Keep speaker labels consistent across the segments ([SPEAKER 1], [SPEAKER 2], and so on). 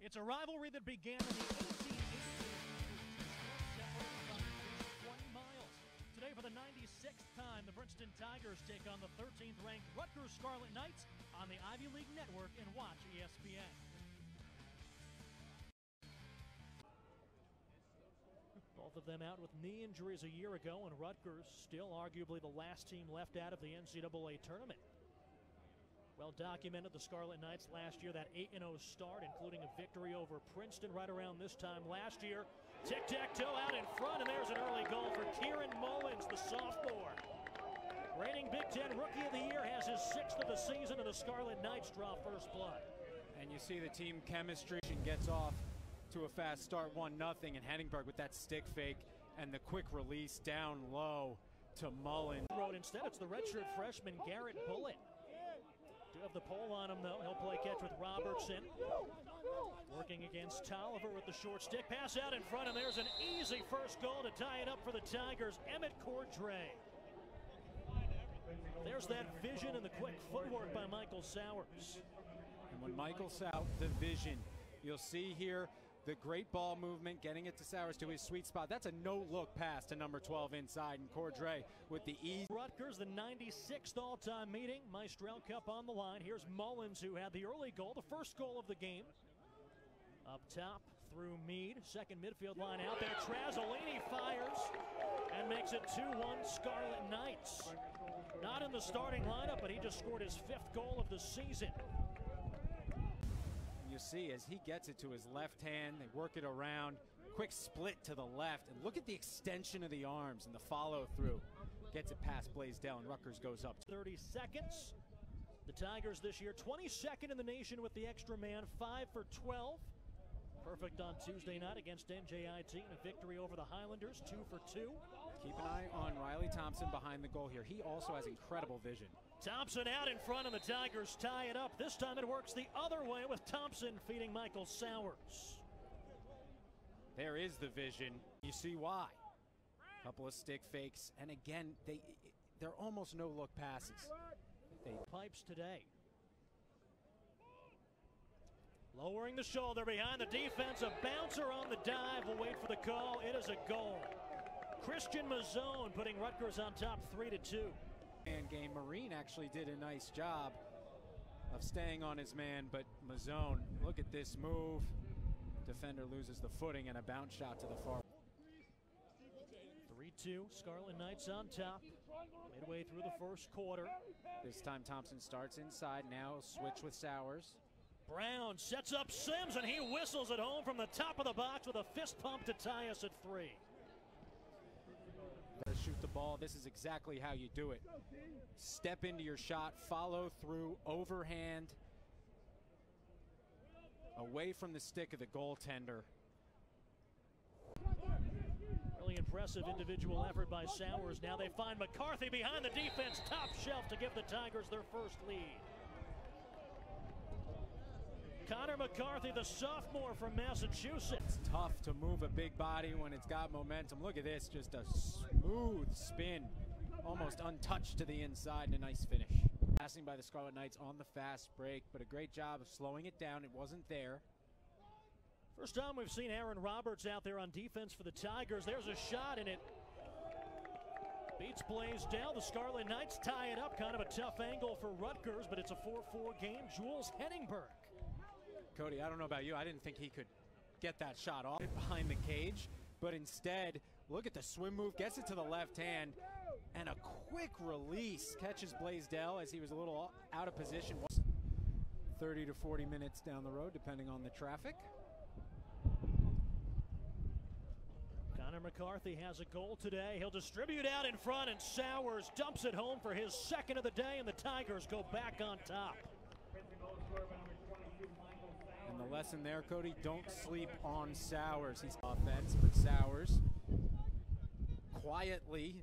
[SPEAKER 1] It's a rivalry that began in the 1880s. 20 miles. Today, for the 96th time, the Princeton Tigers take on the 13th ranked Rutgers Scarlet Knights on the Ivy League Network and watch ESPN. Both of them out with knee injuries a year ago, and Rutgers still arguably the last team left out of the NCAA tournament. Well documented, the Scarlet Knights last year, that 8-0 start, including a victory over Princeton right around this time last year. Tic-tac-toe out in front, and there's an early goal for Kieran Mullins, the sophomore. Reigning Big Ten Rookie of the Year, has his 6th of the season, and the Scarlet Knights draw first blood.
[SPEAKER 2] And you see the team chemistry gets off to a fast start, 1-0, and Henningberg with that stick fake and the quick release down low to Mullins.
[SPEAKER 1] Instead, it's the redshirt freshman Garrett Bullitt. Do have the pole on him, though. He'll play catch with Robertson. Working against Tolliver with the short stick. Pass out in front, and there's an easy first goal to tie it up for the Tigers. Emmett Cordray. There's that vision and the quick footwork by Michael Sowers.
[SPEAKER 2] And when Michael Sowers, the vision, you'll see here the great ball movement, getting it to Sowers to his sweet spot. That's a no-look pass to number 12 inside, and Cordray with the ease.
[SPEAKER 1] Rutgers, the 96th all-time meeting. Meistrel Cup on the line. Here's Mullins, who had the early goal, the first goal of the game. Up top through Meade, second midfield line out there. Trasolini fires and makes it 2-1 Scarlet Knights. Not in the starting lineup, but he just scored his 5th goal of the season.
[SPEAKER 2] You see as he gets it to his left hand, they work it around, quick split to the left, and look at the extension of the arms and the follow through. Gets it past Blaisdell, and Rutgers goes up.
[SPEAKER 1] 30 seconds. The Tigers this year 22nd in the nation with the extra man, 5 for 12. Perfect on Tuesday night against NJIT, and a victory over the Highlanders, 2 for 2.
[SPEAKER 2] Keep an eye on Riley Thompson behind the goal here. He also has incredible vision.
[SPEAKER 1] Thompson out in front, and the Tigers tie it up. This time it works the other way with Thompson feeding Michael Sowers.
[SPEAKER 2] There is the vision. You see why. Couple of stick fakes, and again, they're almost no-look passes.
[SPEAKER 1] Pipes today. Lowering the shoulder behind the defense, a bouncer on the dive. Will wait for the call. It is a goal. Christian Mazzone putting Rutgers on top 3-2.
[SPEAKER 2] And game Marine actually did a nice job of staying on his man, but Mazzone, look at this move. Defender loses the footing and a bounce shot to the far.
[SPEAKER 1] 3-2, Scarlet Knights on top. Midway through the first quarter.
[SPEAKER 2] This time Thompson starts inside, now switch with Sowers.
[SPEAKER 1] Brown sets up Sims, and he whistles it home from the top of the box with a fist pump to tie us at 3.
[SPEAKER 2] Shoot the ball. This is exactly how you do it. Step into your shot, follow through, overhand, away from the stick of the goaltender.
[SPEAKER 1] Really impressive individual effort by Sowers. Now they find McCarthy behind the defense, top shelf to give the Tigers their first lead. Connor McCarthy, the sophomore from Massachusetts.
[SPEAKER 2] It's tough to move a big body when it's got momentum. Look at this, just a smooth spin, almost untouched to the inside, and a nice finish. Passing by the Scarlet Knights on the fast break, but a great job of slowing it down. It wasn't there.
[SPEAKER 1] First time we've seen Aaron Roberts out there on defense for the Tigers. There's a shot, and it beats Blaisdell. The Scarlet Knights tie it up. Kind of a tough angle for Rutgers, but it's a 4-4 game. Jules Henningberg.
[SPEAKER 2] Cody, I don't know about you. I didn't think he could get that shot off behind the cage, but instead, look at the swim move, gets it to the left hand, and a quick release catches Blaisdell as he was a little out of position. 30 to 40 minutes down the road, depending on the traffic.
[SPEAKER 1] Connor McCarthy has a goal today. He'll distribute out in front, and Sowers dumps it home for his 2nd of the day, and the Tigers go back on top.
[SPEAKER 2] And the lesson there, Cody, don't sleep on Sowers. He's offense, but Sowers quietly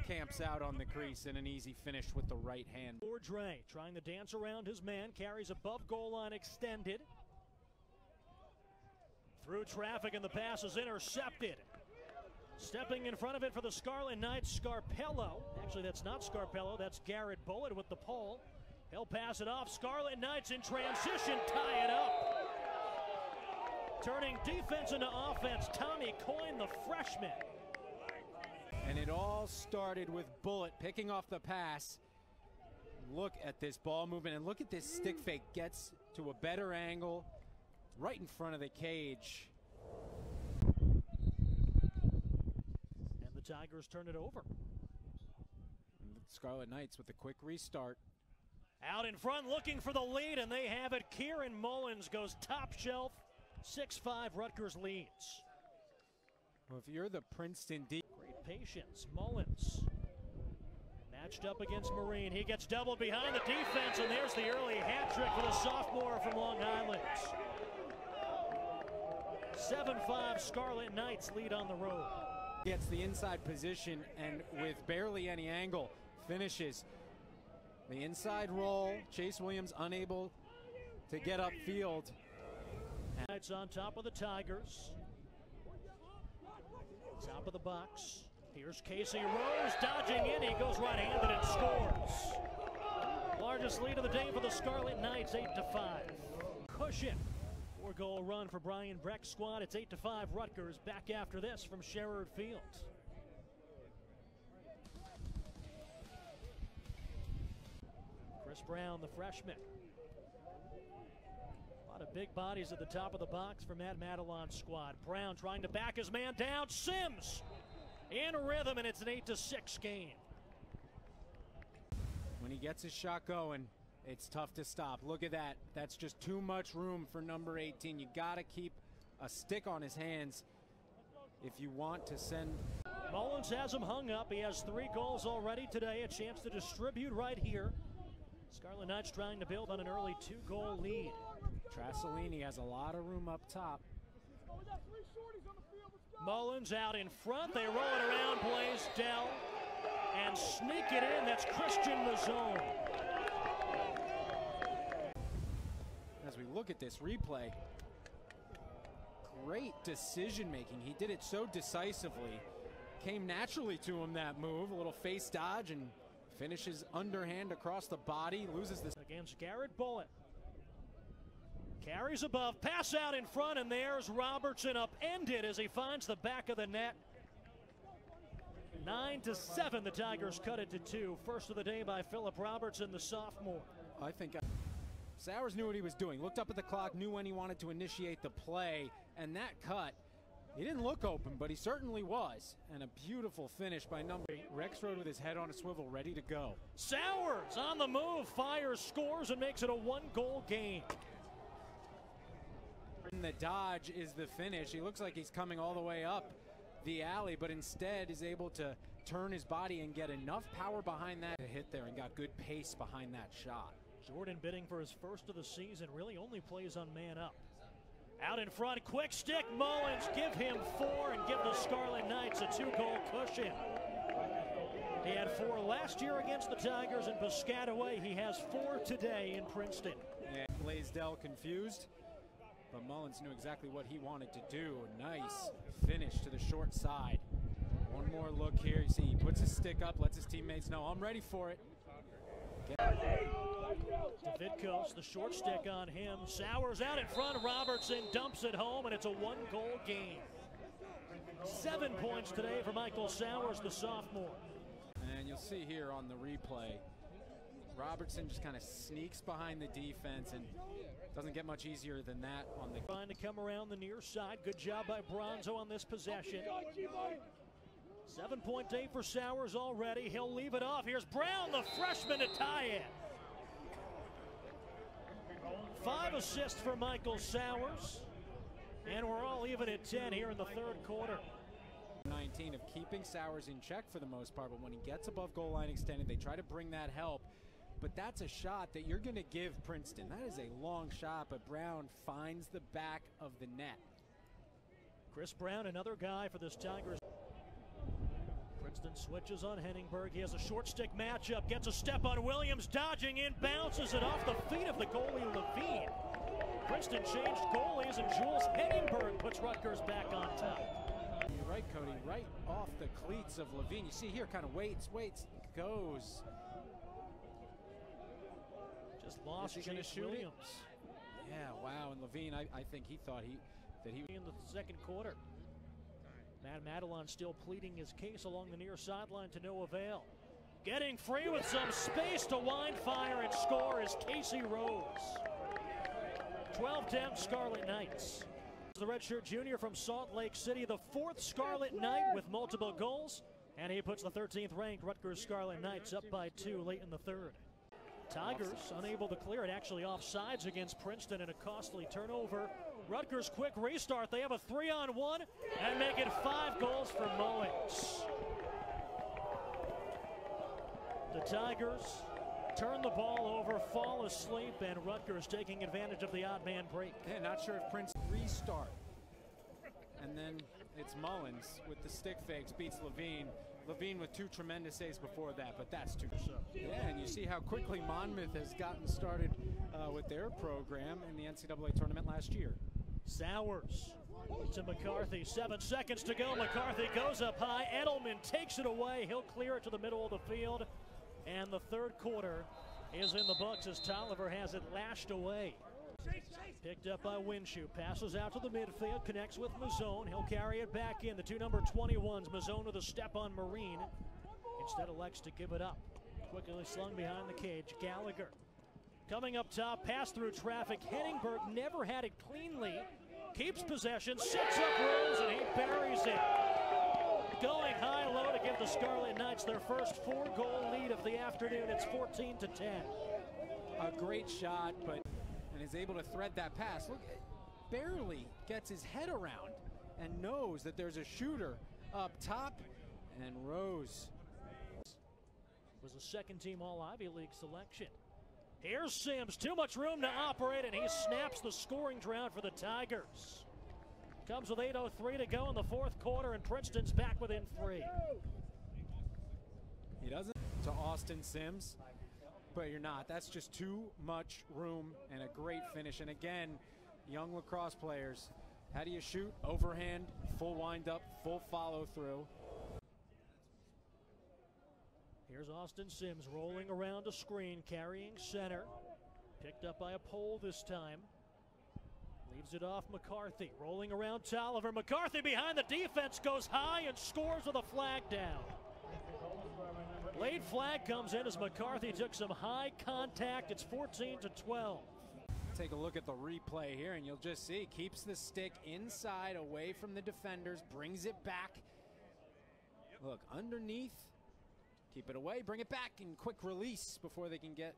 [SPEAKER 2] camps out on the crease in an easy finish with the right hand.
[SPEAKER 1] Cordray trying to dance around his man, carries above goal line extended. Through traffic, and the pass is intercepted. Stepping in front of it for the Scarlet Knights, Scarpello. Actually, that's not Scarpello, that's Garrett Bullitt with the pole. He'll pass it off. Scarlet Knights in transition tie it up. Turning defense into offense, Tommy Coyne, the freshman.
[SPEAKER 2] And it all started with Bullitt picking off the pass. Look at this ball movement, and look at this stick fake. Gets to a better angle right in front of the cage.
[SPEAKER 1] And the Tigers turn it over.
[SPEAKER 2] And the Scarlet Knights with a quick restart.
[SPEAKER 1] Out in front looking for the lead, and they have it. Kieran Mullins goes top shelf. 6-5 Rutgers leads.
[SPEAKER 2] Well, if you're the Princeton D.
[SPEAKER 1] Great patience. Mullins matched up against Marine. He gets doubled behind the defense, and there's the early hat trick for the sophomore from Long Island. 7-5 Scarlet Knights lead on the road.
[SPEAKER 2] Gets the inside position, and with barely any angle, finishes. The inside roll, Chase Williams unable to get upfield.
[SPEAKER 1] Knights on top of the Tigers. Top of the box. Here's Casey Rose dodging in. He goes right-handed and scores. Largest lead of the day for the Scarlet Knights, 8-5. Cushion. 4-goal run for Brian Breck's squad. It's 8-5 Rutgers. Back after this from Sherrard Field. Chris Brown, the freshman. A lot of big bodies at the top of the box for Matt Madelon's squad. Brown trying to back his man down. Sims in rhythm, and it's an 8-6 game.
[SPEAKER 2] When he gets his shot going, it's tough to stop. Look at that. That's just too much room for number 18. You got to keep a stick on his hands if you want to send.
[SPEAKER 1] Mullins has him hung up. He has 3 goals already today. A chance to distribute right here. Scarlet Knights trying to build on an early 2-goal lead.
[SPEAKER 2] Trasolini has a lot of room up top.
[SPEAKER 1] Mullins out in front. They roll it around, Blaisdell, and sneak it in. That's Christian Mazzone.
[SPEAKER 2] As we look at this replay, great decision making. He did it so decisively. Came naturally to him, that move. A little face dodge and finishes underhand across the body. Loses this.
[SPEAKER 1] Against Garrett Bullitt. Carries above, pass out in front, and there's Robertson upended as he finds the back of the net. 9-7, the Tigers cut it to 2. First of the day by Philip Robertson, the sophomore.
[SPEAKER 2] I think Sowers knew what he was doing. Looked up at the clock, knew when he wanted to initiate the play, and that cut, he didn't look open, but he certainly was. And a beautiful finish by number 8. Rexroad with his head on a swivel, ready to go.
[SPEAKER 1] Sowers on the move, fires, scores, and makes it a 1-goal game.
[SPEAKER 2] The dodge is the finish. He looks like he's coming all the way up the alley, but instead is able to turn his body and get enough power behind that to hit there, and got good pace behind that shot.
[SPEAKER 1] Jordan bidding for his first of the season, really only plays on man up. Out in front, quick stick, Mullins, give him 4 and give the Scarlet Knights a 2-goal cushion. He had 4 last year against the Tigers in Piscataway. He has 4 today in Princeton.
[SPEAKER 2] Yeah, Blaisdell confused, but Mullins knew exactly what he wanted to do. Nice finish to the short side. One more look here. You see, he puts his stick up, lets his teammates know, I'm ready for it.
[SPEAKER 1] Davidkos, the short stick on him. Sowers out in front. Robertson dumps it home, and it's a 1-goal game. 7 points today for Michael Sowers, the sophomore.
[SPEAKER 2] And you'll see here on the replay, Robertson just kind of sneaks behind the defense and doesn't get much easier than that on the.
[SPEAKER 1] Trying to come around the near side. Good job by Bronzo on this possession. 7-point day for Sowers already. He'll leave it off. Here's Brown, the freshman, to tie it. 5 assists for Michael Sowers. And we're all even at 10 here in the 3rd quarter.
[SPEAKER 2] 19 of keeping Sowers in check for the most part, but when he gets above goal line extended, they try to bring that help. But that's a shot that you're going to give Princeton. That is a long shot, but Brown finds the back of the net.
[SPEAKER 1] Chris Brown, another guy for this Tigers. Princeton switches on Henningberg. He has a short stick matchup, gets a step on Williams, dodging in, bounces it off the feet of the goalie Levine. Princeton changed goalies, and Jules Henningberg puts Rutgers back on top.
[SPEAKER 2] You're right, Cody, right off the cleats of Levine. You see here, kind of waits, goes.
[SPEAKER 1] Just lost
[SPEAKER 2] Is he gonna
[SPEAKER 1] Chase
[SPEAKER 2] shoot
[SPEAKER 1] Williams.
[SPEAKER 2] It? Yeah, wow, and Levine, I think he thought that he
[SPEAKER 1] in the second quarter. Matt Madelon still pleading his case along the near sideline to no avail. Getting free with some space to wind, fire, and score is Casey Rose. 12-10 Scarlet Knights. The redshirt junior from Salt Lake City, the fourth Scarlet Knight with multiple goals, and he puts the 13th ranked Rutgers Scarlet Knights up by 2 late in the third. Tigers unable to clear it, actually offsides against Princeton and a costly turnover. Rutgers quick restart. They have a 3-on-1 and make it 5 goals for Mullings. The Tigers turn the ball over, fall asleep, and Rutgers taking advantage of the odd man break.
[SPEAKER 2] Yeah, not sure if Princeton restart. And then it's Mullins with the stick fakes, beats Levine. Levine with 2 tremendous saves before that, but that's too so. Yeah, and you see how quickly Monmouth has gotten started with their program in the NCAA tournament last year.
[SPEAKER 1] Sowers to McCarthy, 7 seconds to go. McCarthy goes up high. Edelman takes it away. He'll clear it to the middle of the field. And the third quarter is in the books as Tolliver has it lashed away. Picked up by Winshue, passes out to the midfield, connects with Mazzone. He'll carry it back in. The 2 number 21s, Mazzone with a step on Marine. Instead elects to give it up. Quickly slung behind the cage. Gallagher coming up top, pass through traffic. Henningberg never had it cleanly. Keeps possession, sets up Rose, and he buries it. Going high-low to give the Scarlet Knights their first 4-goal lead of the afternoon. It's 14-10.
[SPEAKER 2] A great shot, and is able to thread that pass. Look, barely gets his head around and knows that there's a shooter up top, and Rose
[SPEAKER 1] was a second-team All-Ivy League selection. Here's Sims, too much room to operate, and he snaps the scoring drought for the Tigers. Comes with 8:03 to go in the fourth quarter, and Princeton's back within 3.
[SPEAKER 2] He doesn't to Austin Sims, but you're not. That's just too much room and a great finish. And again, young lacrosse players, how do you shoot? Overhand, full wind up, full follow through.
[SPEAKER 1] Here's Austin Sims rolling around a screen, carrying center. Picked up by a pole this time. Leaves it off McCarthy, rolling around Tolliver. McCarthy behind the defense, goes high and scores with a flag down. Late flag comes in as McCarthy took some high contact. It's 14-12.
[SPEAKER 2] Take a look at the replay here, and you'll just see, keeps the stick inside, away from the defenders, brings it back. Look, underneath, keep it away, bring it back, and quick release before they can get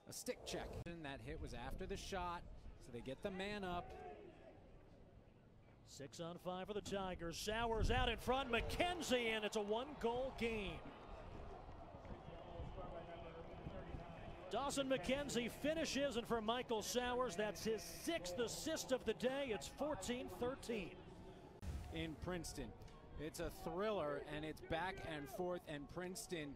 [SPEAKER 2] a stick check. And that hit was after the shot, so they get the man up.
[SPEAKER 1] 6-on-5 for the Tigers. Sowers out in front, McKenzie, and it's a 1-goal game. Dawson McKenzie finishes, and for Michael Sowers, that's his 6th assist of the day. It's 14-13.
[SPEAKER 2] In Princeton, it's a thriller, and it's back and forth, and Princeton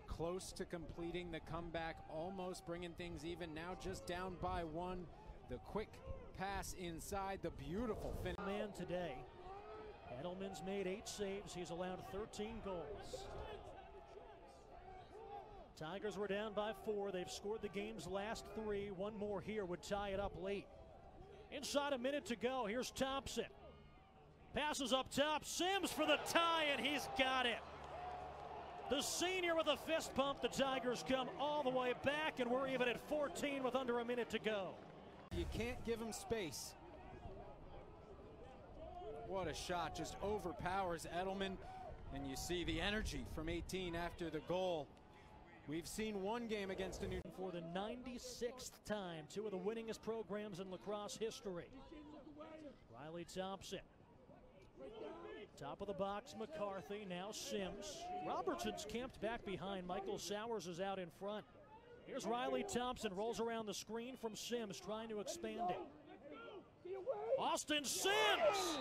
[SPEAKER 2] close to completing the comeback, almost bringing things even. Now just down by 1. The quick pass inside, the beautiful finish.
[SPEAKER 1] Man today. Edelman's made 8 saves. He's allowed 13 goals. Tigers were down by 4. They've scored the game's last 3. One more here would tie it up late. Inside a minute to go. Here's Thompson. Passes up top. Sims for the tie, and he's got it. The senior with a fist pump. The Tigers come all the way back, and we're even at 14 with under a minute to go.
[SPEAKER 2] You can't give him space. What a shot. Just overpowers Edelman, and you see the energy from 18 after the goal. We've seen one game against a new...
[SPEAKER 1] For the 96th time, 2 of the winningest programs in lacrosse history. Riley Thompson. Top of the box, McCarthy, now Sims. Robertson's camped back behind. Michael Sowers is out in front. Here's Riley Thompson, rolls around the screen from Sims, trying to expand it. Austin Sims!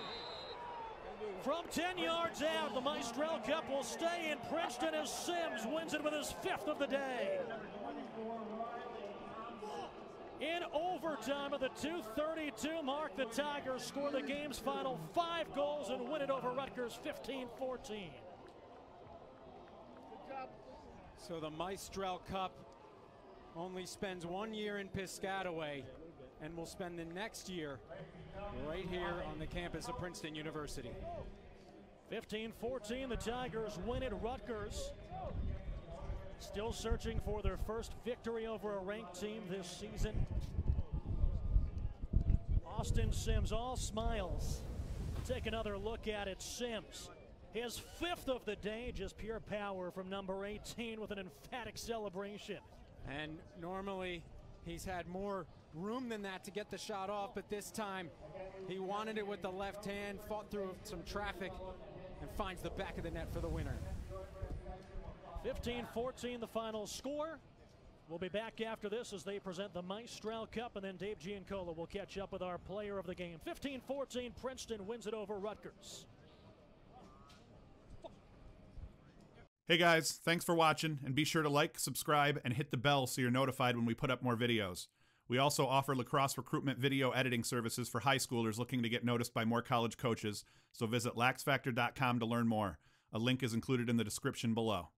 [SPEAKER 1] From 10 yards out, the Meistrel Cup will stay in Princeton as Sims wins it with his 5th of the day. In overtime of the 2:32 mark, the Tigers score the game's final 5 goals and win it over Rutgers 15-14.
[SPEAKER 2] So the Meistrel Cup only spends 1 year in Piscataway and will spend the next year right here on the campus of Princeton University.
[SPEAKER 1] 15-14, the Tigers win at Rutgers. Still searching for their first victory over a ranked team this season. Austin Sims, all smiles. Take another look at it. Sims, his 5th of the day, just pure power from number 18 with an emphatic celebration.
[SPEAKER 2] And normally he's had more room than that to get the shot off, but this time he wanted it with the left hand, fought through some traffic, and finds the back of the net for the winner.
[SPEAKER 1] 15-14 the final score. We'll be back after this as they present the Maestral Cup, and then Dave Giancola will catch up with our player of the game. 15-14, Princeton wins it over Rutgers.
[SPEAKER 3] Hey guys, thanks for watching, and be sure to like, subscribe, and hit the bell so you're notified when we put up more videos. We also offer lacrosse recruitment video editing services for high schoolers looking to get noticed by more college coaches, so visit laxfactor.com to learn more. A link is included in the description below.